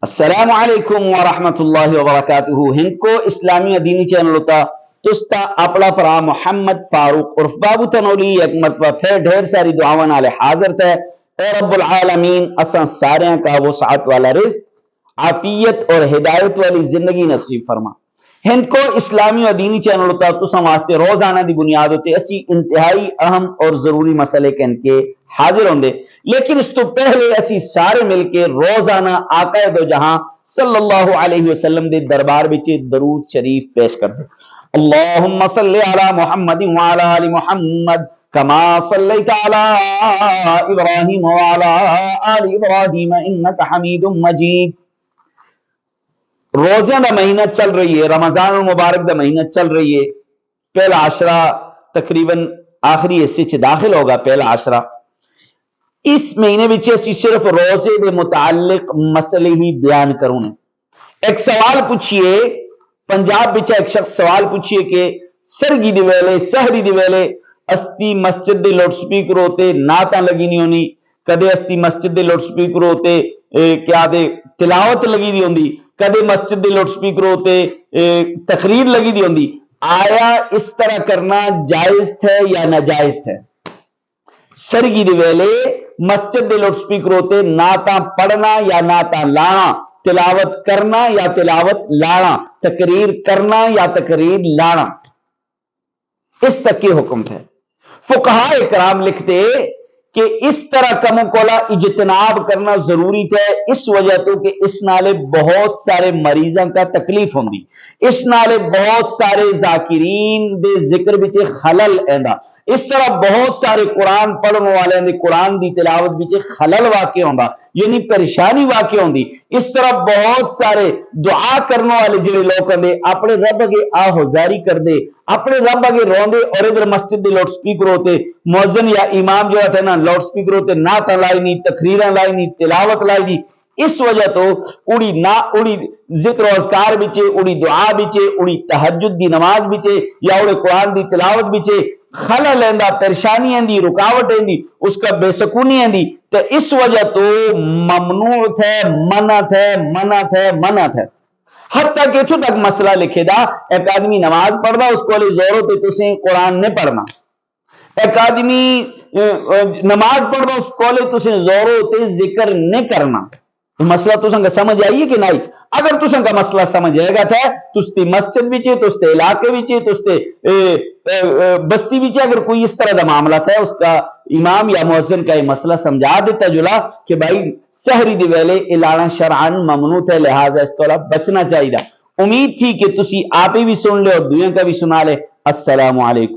السلام علیکم ورحمۃ اللہ وبرکاتہ ہند کو اسلامی دینی چینل ہوتا تستا اپلا پرا محمد فاروق عرف بابو تنولی ایک مرتبہ پھر ڈھیر ساری دعاواں نالے حاضر تھے۔ اے رب العالمین اساں سارے کا وسعت والا رزق عافیت اور ہدایت والی زندگی نصیب فرما۔ ہند کو اسلامی اور دینی چینل ہوتا تساں واسطے روزانہ دی بنیاد ہوتے اسی انتہائی اہم اور ضروری مسئلے کے حاضر ہوندے، لیکن اس تو پہلے اسی سارے مل کے روزانہ آقا دو جہاں صلی اللہ علیہ وسلم دے دربار وچ درود شریف پیش کر دے۔ اللہم صلی علی محمد وعلی آل محمد کما صلیت علی ابراہیم وعلی آل ابراہیم انک حمید مجید۔ روزہ دا مہینہ چل رہی ہے، رمضان المبارک دا مہینہ چل رہی ہے، پہلا عشرہ تقریباً آخری حصے چ داخل ہوگا۔ پہلا عشرہ اس مہینے بچ اسی صرف روزے دے متعلق مسئلے ہی بیان کروں۔ ایک سوال پوچھئے، پنجاب بچ ایک شخص سوال پوچھئے کہ سرگی دی ویلے سحری دی ویلے استی مسجد دے لاؤڈ سپیکر ہوتے نعتاں لگی نہیں ہونی، کدے استی مسجد دے لاؤڈ سپیکر ہوتے کیا دے تلاوت لگی دی ہوندی، کدے مسجد دے لاؤڈ سپیکر ہوتے تقریر لگی دی ہوندی، آیا اس طرح کرنا جائز تھے یا ناجائز تھے؟ سرگی دی ویلے مسجد دے لاؤڈ سپیکر ہوتے نعتاں پڑھنا یا نعتاں لانا، تلاوت کرنا یا تلاوت لانا، تقریر کرنا یا تقریر لانا، اس تک کے حکم تھے۔ فقہاء اکرام لکھتے کہ اس طرح کموں کولا اجتناب کرنا ضروری تھے، اس وجہ تو کہ اس نالے بہت سارے مریضاں کا تکلیف ہوندی، اس نالے بہت سارے ذاکرین دے ذکر بچے خلل ایندا، اس طرح بہت سارے قرآن پڑھنے والے دے قرآن دی تلاوت بچے خلل واقع ہوندا، یعنی پریشانی واقع ہوندی، اس طرح بہت سارے دعا کرنے والے جڑے لوگ کندے اپنے رب اگے آہوزاری کر دے، اپنے رب اگے روندے، اور ادھر مسجد دے لاؤڈ سپیکر ہوتے مؤذن یا امام جو ہے نا لاؤڈ سپیکر ہوتے نعتاں لائی نہیں، تقریراں لائی نہیں، تلاوت لائی نہیں، اس وجہ تو اڑی ذکر و اذکار بچے، اڑی دعا بچے، اڑی تہجد دی نماز بچے یا اڑے قرآن دی تلاوت بچے خلل ایندا، پریشانی ایندی، رکاوٹ ایندی، اس کا بے سکونی ایندی، تو اس وجہ تو ممنوع تھے، منع تھے، منع تھے، منع تھے۔ حتیٰ کہ اتھوں تک مسئلہ لکھے دا ایک آدمی نماز پڑھ دا اس کو لئے زور ہوتے تسیں قرآن نہیں پڑھنا، ایک آدمی نماز پڑھ دا اس کو لئے تسیں زور ہوتے ذکر نہیں کرنا۔ مسئلہ تسیں کا سمجھ آئیے کہ نہیں؟ اگر تسیں کا مسئلہ سمجھ آئے گا تھا تستی مسجد بچے، تستے علاقے بچے، تستے بستی بچے اگر کوئی اس طرح دا معاملہ تھا، اس کا امام یا مؤذن کا یہ مسئلہ سمجھا دیتا جلا کہ بھائی سحری دی ویلے اعلان شرعن ممنوع ہے، لہذا اس کو بچنا چاہیے۔ امید تھی کہ تسی آپ ہی بھی سن لے اور دویاں کا بھی سنا لے۔ السلام علیکم۔